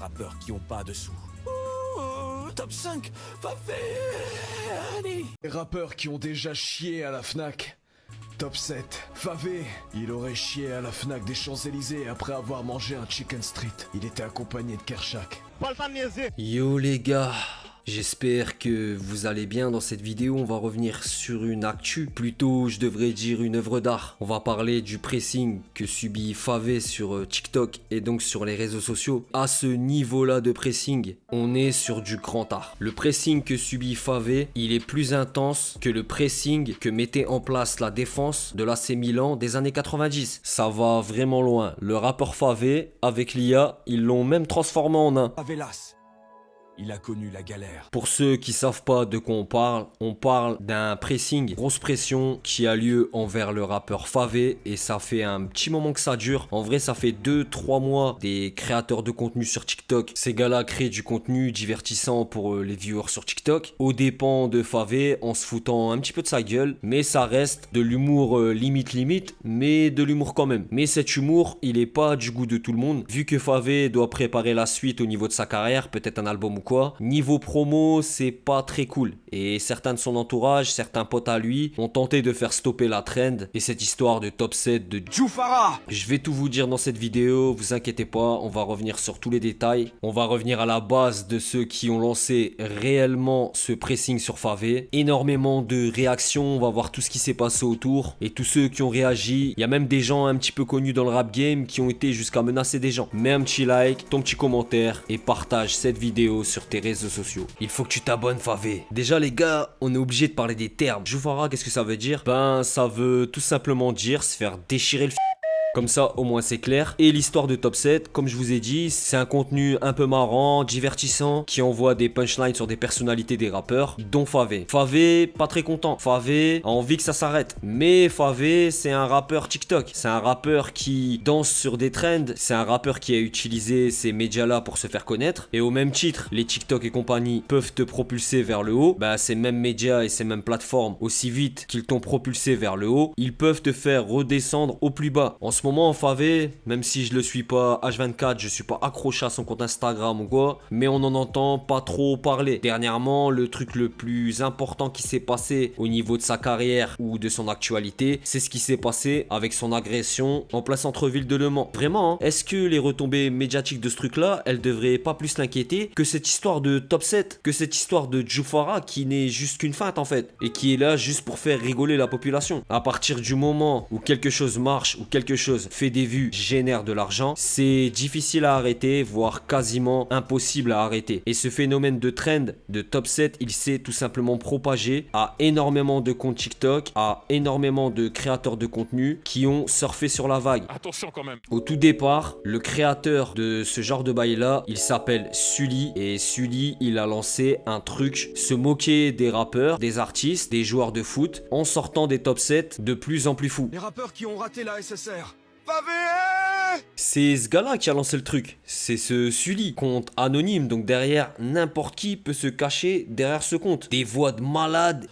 rappeurs qui ont pas de sous. Top 5, Favé. Les rappeurs qui ont déjà chié à la Fnac. Top 7, Favé. Il aurait chié à la Fnac des Champs-Élysées après avoir mangé un chicken street. Il était accompagné de Kershak. Yo les gars, j'espère que vous allez bien. Dans cette vidéo, on va revenir sur une actu, plutôt je devrais dire une œuvre d'art. On va parler du pressing que subit Favé sur TikTok et donc sur les réseaux sociaux. À ce niveau-là de pressing, on est sur du grand art. Le pressing que subit Favé, il est plus intense que le pressing que mettait en place la défense de l'AC Milan des années 90. Ça va vraiment loin. Le rappeur Favé, avec l'IA, ils l'ont même transformé en un. Favelas. Il a connu la galère. Pour ceux qui savent pas de quoi on parle d'un pressing, grosse pression qui a lieu envers le rappeur Favé et ça fait un petit moment que ça dure. En vrai, ça fait 2-3 mois des créateurs de contenu sur TikTok. Ces gars-là créent du contenu divertissant pour les viewers sur TikTok, aux dépens de Favé, en se foutant un petit peu de sa gueule, mais ça reste de l'humour limite, mais de l'humour quand même. Mais cet humour, il est pas du goût de tout le monde, vu que Favé doit préparer la suite au niveau de sa carrière, peut-être un album ou quoi. Niveau promo, c'est pas très cool. Et certains de son entourage, certains potes à lui, ont tenté de faire stopper la trend et cette histoire de top 7 de Djoufara. Je vais tout vous dire dans cette vidéo, vous inquiétez pas, on va revenir sur tous les détails. On va revenir à la base de ceux qui ont lancé réellement ce pressing sur Favé. Énormément de réactions, on va voir tout ce qui s'est passé autour et tous ceux qui ont réagi. Il y a même des gens un petit peu connus dans le rap game qui ont été jusqu'à menacer des gens. Mets un petit like, ton petit commentaire et partage cette vidéo sur tes réseaux sociaux. Il faut que tu t'abonnes, Favé. Déjà les gars, on est obligé de parler des termes. Djoufara, qu'est-ce que ça veut dire? Ben ça veut tout simplement dire se faire déchirer le comme ça, au moins c'est clair. Et l'histoire de Top 7, comme je vous ai dit, c'est un contenu un peu marrant, divertissant, qui envoie des punchlines sur des personnalités des rappeurs, dont Favé. Favé, pas très content. Favé a envie que ça s'arrête. Mais Favé, c'est un rappeur TikTok. C'est un rappeur qui danse sur des trends. C'est un rappeur qui a utilisé ces médias-là pour se faire connaître. Et au même titre, les TikTok et compagnie peuvent te propulser vers le haut. Bah, ces mêmes médias et ces mêmes plateformes, aussi vite qu'ils t'ont propulsé vers le haut, ils peuvent te faire redescendre au plus bas. En ce moment, Favé, même si je le suis pas H24, je suis pas accroché à son compte Instagram ou quoi, mais on en entend pas trop parler. Dernièrement, le truc le plus important qui s'est passé au niveau de sa carrière ou de son actualité, c'est ce qui s'est passé avec son agression en plein centre-ville de Le Mans. Vraiment, hein, est-ce que les retombées médiatiques de ce truc-là, elles devraient pas plus l'inquiéter que cette histoire de Top 7, que cette histoire de Djoufara qui n'est juste qu'une feinte en fait, et qui est là juste pour faire rigoler la population. À partir du moment où quelque chose marche, ou quelque chose fait des vues, génère de l'argent, c'est difficile à arrêter, voire quasiment impossible à arrêter. Et ce phénomène de trend, de top 7, il s'est tout simplement propagé à énormément de comptes TikTok, à énormément de créateurs de contenu qui ont surfé sur la vague. Attention quand même. Au tout départ, le créateur de ce genre de bail là, il s'appelle Sully, et Sully, il a lancé un truc, se moquer des rappeurs, des artistes, des joueurs de foot, en sortant des top 7 de plus en plus fous. Les rappeurs qui ont raté la SSR. Favé! C'est ce gars-là qui a lancé le truc. C'est ce Sully, compte anonyme, donc derrière, n'importe qui peut se cacher derrière ce compte. Des voix de malades.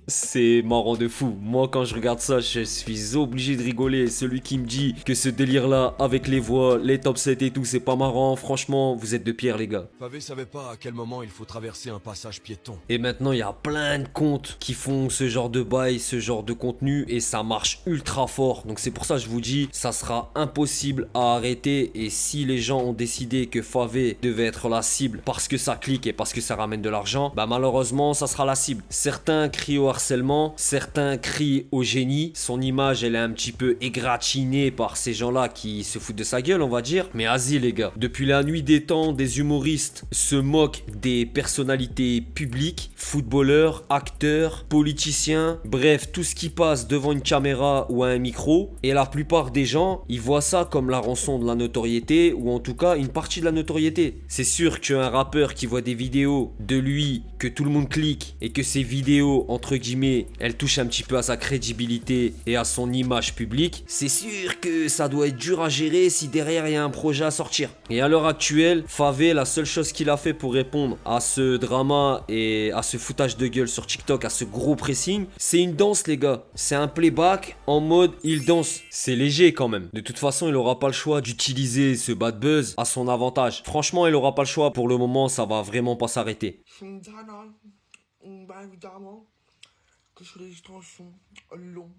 C'est marrant de fou. Moi, quand je regarde ça, je suis obligé de rigoler. Celui qui me dit que ce délire-là, avec les voix, les top 7 et tout, c'est pas marrant, franchement, vous êtes de pierre, les gars. Favé savait pas à quel moment il faut traverser un passage piéton. Et maintenant, il y a plein de comptes qui font ce genre de bail, ce genre de contenu, et ça marche ultra fort. Donc c'est pour ça que je vous dis, ça sera impossible à arrêter. Et si les gens ont décidé que Favé devait être la cible parce que ça clique et parce que ça ramène de l'argent, bah malheureusement, ça sera la cible. Certains crient au harcèlement, certains crient au génie. Son image, elle est un petit peu égratignée par ces gens-là qui se foutent de sa gueule, on va dire. Mais vas-y les gars, depuis la nuit des temps, des humoristes se moquent des personnalités publiques, footballeurs, acteurs, politiciens, bref, tout ce qui passe devant une caméra ou à un micro. Et la plupart des gens, ils voient ça comme la rançon de la notoriété, ou en tout cas une partie de la notoriété. C'est sûr qu'un rappeur qui voit des vidéos de lui, que tout le monde clique, et que ces vidéos, entre guillemets, guillemets, elle touche un petit peu à sa crédibilité et à son image publique, c'est sûr que ça doit être dur à gérer si derrière il y a un projet à sortir. Et à l'heure actuelle, Favé, la seule chose qu'il a fait pour répondre à ce drama et à ce foutage de gueule sur TikTok, à ce gros pressing, c'est une danse les gars. C'est un playback en mode il danse. C'est léger quand même. De toute façon, il aura pas le choix d'utiliser ce bad buzz à son avantage. Franchement, il aura pas le choix. Pour le moment, ça va vraiment pas s'arrêter. Évidemment que sur les extensions longues.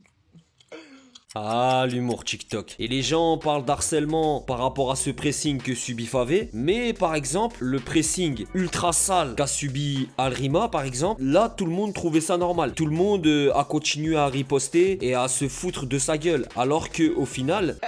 Ah, l'humour TikTok. Et les gens parlent d'harcèlement par rapport à ce pressing que subit Favé. Mais par exemple, le pressing ultra sale qu'a subi Alrima, par exemple, là, tout le monde trouvait ça normal. Tout le monde a continué à riposter et à se foutre de sa gueule. Alors que au final...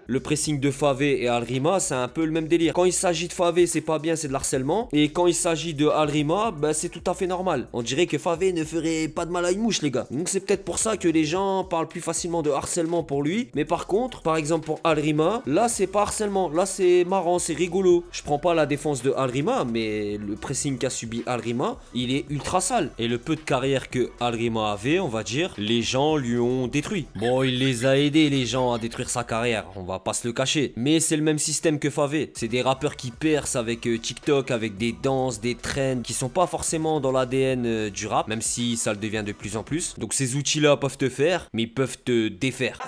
Le pressing de Favé et Alrima, c'est un peu le même délire. Quand il s'agit de Favé, c'est pas bien, c'est de l'harcèlement. Et quand il s'agit de Alrima, bah, c'est tout à fait normal. On dirait que Favé ne ferait pas de mal à une mouche, les gars. Donc c'est peut-être pour ça que les gens parlent plus facilement de harcèlement pour lui. Mais par contre, par exemple pour Alrima, là c'est pas harcèlement. Là c'est marrant, c'est rigolo. Je prends pas la défense de Alrima, mais le pressing qu'a subi Alrima, il est ultra sale. Et le peu de carrière que Alrima avait, on va dire, les gens lui ont détruit. Bon, il les a aidés, les gens, à détruire sa carrière. On va pas se le cacher. Mais c'est le même système que Favé. C'est des rappeurs qui percent avec TikTok, avec des danses, des trends qui sont pas forcément dans l'ADN du rap, même si ça le devient de plus en plus. Donc ces outils-là peuvent te faire, mais ils peuvent te défaire.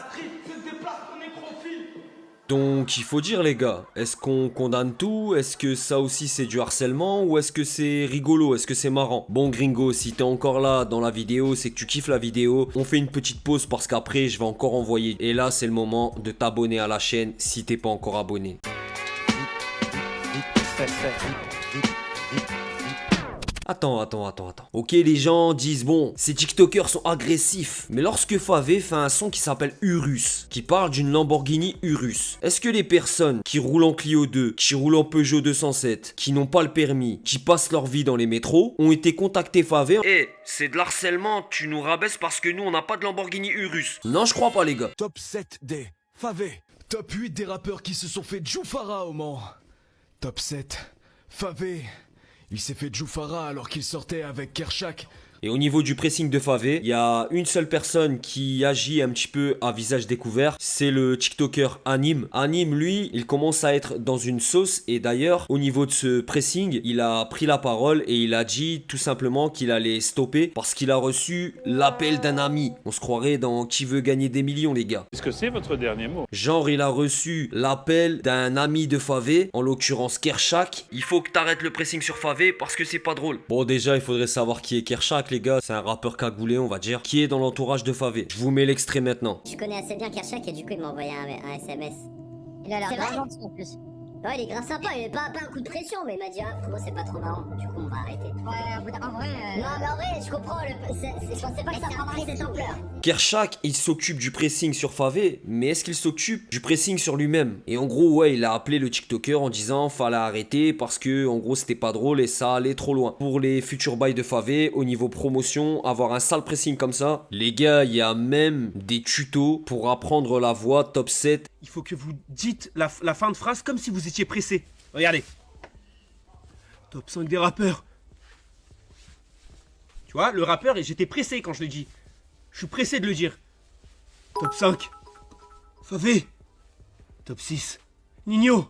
Donc il faut dire les gars, est-ce qu'on condamne tout? Est-ce que ça aussi c'est du harcèlement? Ou est-ce que c'est rigolo? Est-ce que c'est marrant? Bon gringo, si t'es encore là dans la vidéo, c'est que tu kiffes la vidéo. On fait une petite pause parce qu'après je vais encore envoyer. Et là c'est le moment de t'abonner à la chaîne si t'es pas encore abonné. Attends. Ok, les gens disent, bon, ces TikTokers sont agressifs. Mais lorsque Favé fait un son qui s'appelle Urus, qui parle d'une Lamborghini Urus, est-ce que les personnes qui roulent en Clio 2, qui roulent en Peugeot 207, qui n'ont pas le permis, qui passent leur vie dans les métros, ont été contactés Favé? Eh, c'est de l'harcèlement, tu nous rabaisses parce que nous, on n'a pas de Lamborghini Urus. Non, je crois pas, les gars. Top 7 des Favé. Top 8 des rappeurs qui se sont fait Djoufara au Mans. Top 7, Favé. Il s'est fait Djoufara alors qu'il sortait avec Kershak. Et au niveau du pressing de Favé, il y a une seule personne qui agit un petit peu à visage découvert, c'est le TikToker Anime. Anime, lui, il commence à être dans une sauce et d'ailleurs, au niveau de ce pressing, il a pris la parole et il a dit tout simplement qu'il allait stopper parce qu'il a reçu l'appel d'un ami. On se croirait dans Qui veut gagner des millions, les gars. Est-ce que c'est votre dernier mot? Genre, il a reçu l'appel d'un ami de Favé, en l'occurrence Kershak. Il faut que t'arrêtes le pressing sur Favé parce que c'est pas drôle. Bon, déjà, il faudrait savoir qui est Kershak, les gars. C'est un rappeur cagoulé, on va dire, qui est dans l'entourage de Favé. Je vous mets l'extrait maintenant. Je connais assez bien Kershak et du coup il m'a envoyé un SMS. Il a l'air C'est grave vrai gentil en plus. Ouais, il est grave sympa, il est pas un coup de pression, mais il m'a dit ah frérot c'est pas trop marrant, du coup on va arrêter. Ouais, en vrai. Non mais en vrai je comprends, je pensais pas que ça prendrait cette ampleur. Kershak, il s'occupe du pressing sur Favé, mais est-ce qu'il s'occupe du pressing sur lui-même? Et en gros, ouais, il a appelé le TikToker en disant fallait arrêter parce que en gros c'était pas drôle et ça allait trop loin. Pour les futurs bails de Favé, au niveau promotion, avoir un sale pressing comme ça, les gars, il y a même des tutos pour apprendre la voix top 7. Il faut que vous dites la fin de phrase comme si vous étiez pressé. Regardez. Top 5 des rappeurs. Tu vois, le rappeur, et j'étais pressé quand je le dis. Je suis pressé de le dire. Top 5. Favé. Top 6. Nino.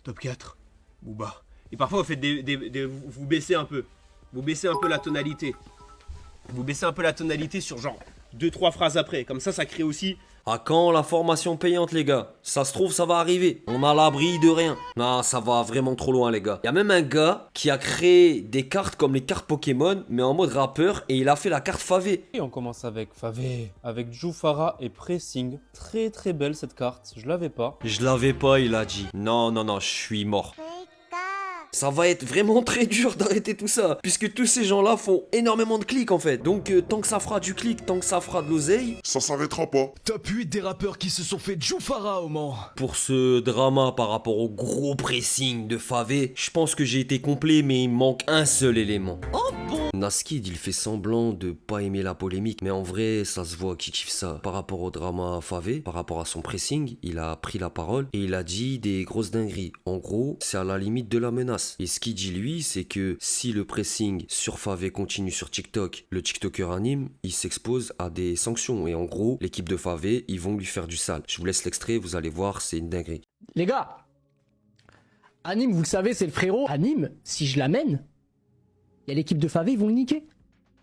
Top 4. Booba. Et parfois, vous faites vous baissez un peu. Vous baissez un peu la tonalité. Vous baissez un peu la tonalité sur genre 2-3 phrases après. Comme ça crée aussi... À quand la formation payante, les gars? Ça se trouve, ça va arriver. On a l'abri de rien. Non, ça va vraiment trop loin, les gars. Il y a même un gars qui a créé des cartes comme les cartes Pokémon, mais en mode rappeur, et il a fait la carte Favé. Et on commence avec Favé, avec Djoufara et Pressing. Très très belle cette carte, je l'avais pas. Je l'avais pas, il a dit. Non, je suis mort. Ça va être vraiment très dur d'arrêter tout ça, puisque tous ces gens-là font énormément de clics en fait. Donc tant que ça fera du clic, tant que ça fera de l'oseille, Ça s'arrêtera pas. Top 8 des rappeurs qui se sont fait Djoufara au Mans. pour ce drama par rapport au gros pressing de Favé, je pense que j'ai été complet, mais il me manque un seul élément. Naskid, il fait semblant de pas aimer la polémique, mais en vrai, ça se voit qu'il kiffe ça. Par rapport au drama Favé, par rapport à son pressing, il a pris la parole et il a dit des grosses dingueries. En gros, c'est à la limite de la menace. efficace. Et ce qu'il dit lui, c'est que si le pressing sur Favé continue sur TikTok, le TikToker anime, il s'expose à des sanctions. Et en gros, l'équipe de Favé, ils vont lui faire du sale. Je vous laisse l'extrait, vous allez voir, c'est une dinguerie. Les gars, Anime, vous le savez, c'est le frérot. Anime, si je l'amène, il y a l'équipe de Favé, ils vont le niquer.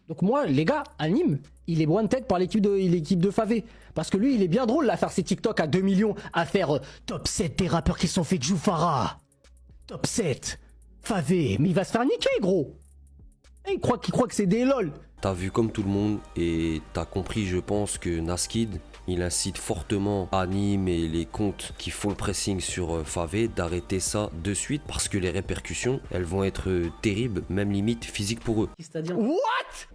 Donc moi, les gars, Anime, il est one-tête par l'équipe de Favé. Parce que lui, il est bien drôle à faire ses TikTok à 2 millions, à faire top 7 des rappeurs qui se sont fait Djoufara. Top 7, Favé, mais il va se faire niquer, gros. Et il croit que c'est des lol. T'as vu comme tout le monde et t'as compris, je pense, que Naskid, il incite fortement Anime et les comptes qui font le pressing sur Favé d'arrêter ça de suite parce que les répercussions, elles vont être terribles, même limite physiques pour eux. C'est-à-dire What?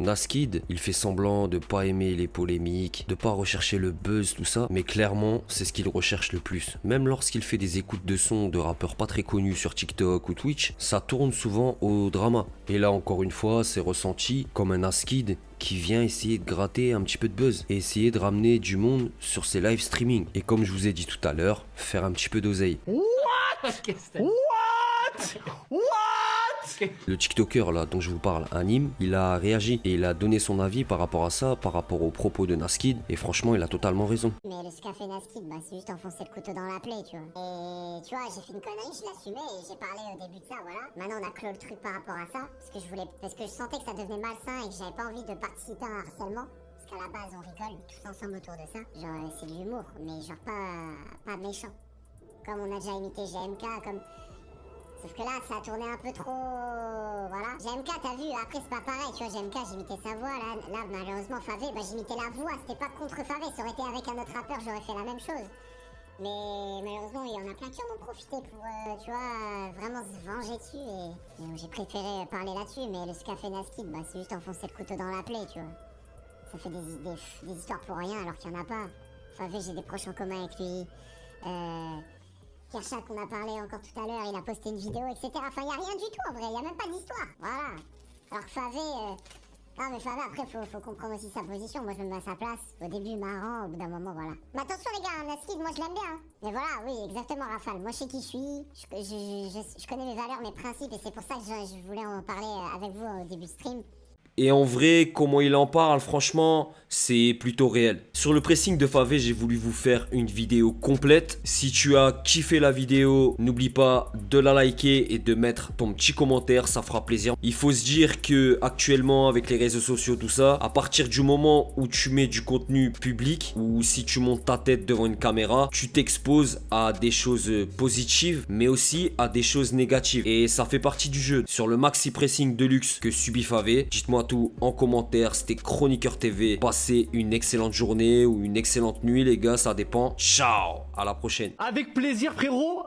Naskid, il fait semblant de pas aimer les polémiques, de pas rechercher le buzz, tout ça, mais clairement, c'est ce qu'il recherche le plus. Même lorsqu'il fait des écoutes de sons de rappeurs pas très connus sur TikTok ou Twitch, ça tourne souvent au drama. Et là, encore une fois, c'est ressenti comme un Naskid qui vient essayer de gratter un petit peu de buzz et essayer de ramener du monde sur ses live streaming. Et comme je vous ai dit tout à l'heure, faire un petit peu d'oseille. Le TikToker là dont je vous parle, Anime, il a réagi et il a donné son avis par rapport à ça, par rapport aux propos de Naskid, et franchement il a totalement raison. Mais ce qu'a fait Naskid, bah, c'est juste enfoncer le couteau dans la plaie, tu vois. Et tu vois, j'ai fait une connerie, je l'assumais et j'ai parlé au début de ça, voilà. Maintenant on a clos le truc par rapport à ça, parce que je sentais que ça devenait malsain et que j'avais pas envie de participer à un harcèlement. Parce qu'à la base on rigole tous ensemble autour de ça. Genre c'est de l'humour, mais genre pas méchant. Comme on a déjà imité GMK, comme... Sauf que là, ça a tourné un peu trop... Voilà. GMK, t'as vu, après c'est pas pareil, tu vois, GMK, j'imitais sa voix, là malheureusement, Favé, bah j'imitais la voix, c'était pas contre Favé, ça aurait été avec un autre rappeur, j'aurais fait la même chose. Mais malheureusement, il y en a plein qui en ont profité pour, tu vois, vraiment se venger dessus, et donc j'ai préféré parler là-dessus, mais ce qu'a fait Naskid, bah c'est juste enfoncer le couteau dans la plaie, tu vois. Ça fait des histoires pour rien, alors qu'il y en a pas. Favé, j'ai des proches en commun avec lui, Kershak, qu'on a parlé encore tout à l'heure, il a posté une vidéo, etc. Enfin, il n'y a rien du tout en vrai, il n'y a même pas d'histoire. Voilà. Alors que Favé, non mais Favé, après, faut comprendre aussi sa position. Moi, je me mets à sa place. Au début, marrant, au bout d'un moment, voilà. Mais attention, les gars, Naskid, moi, je l'aime bien. Hein. Mais voilà, oui, exactement, Rafale. Moi, je sais qui je suis. Je connais mes valeurs, mes principes, et c'est pour ça que je voulais en parler avec vous au début de stream. Et en vrai, comment il en parle, franchement, c'est plutôt réel. Sur le pressing de Favé, j'ai voulu vous faire une vidéo complète. Si tu as kiffé la vidéo, n'oublie pas de la liker et de mettre ton petit commentaire, ça fera plaisir. Il faut se dire que actuellement, avec les réseaux sociaux, tout ça, à partir du moment où tu mets du contenu public, ou si tu montes ta tête devant une caméra, tu t'exposes à des choses positives, mais aussi à des choses négatives. Et ça fait partie du jeu. Sur le maxi pressing de luxe que subit Favé, dites-moi tout en commentaire. C'était Chroniqueur TV. Passez une excellente journée ou une excellente nuit, les gars, ça dépend. Ciao, à la prochaine. Avec plaisir, frérot.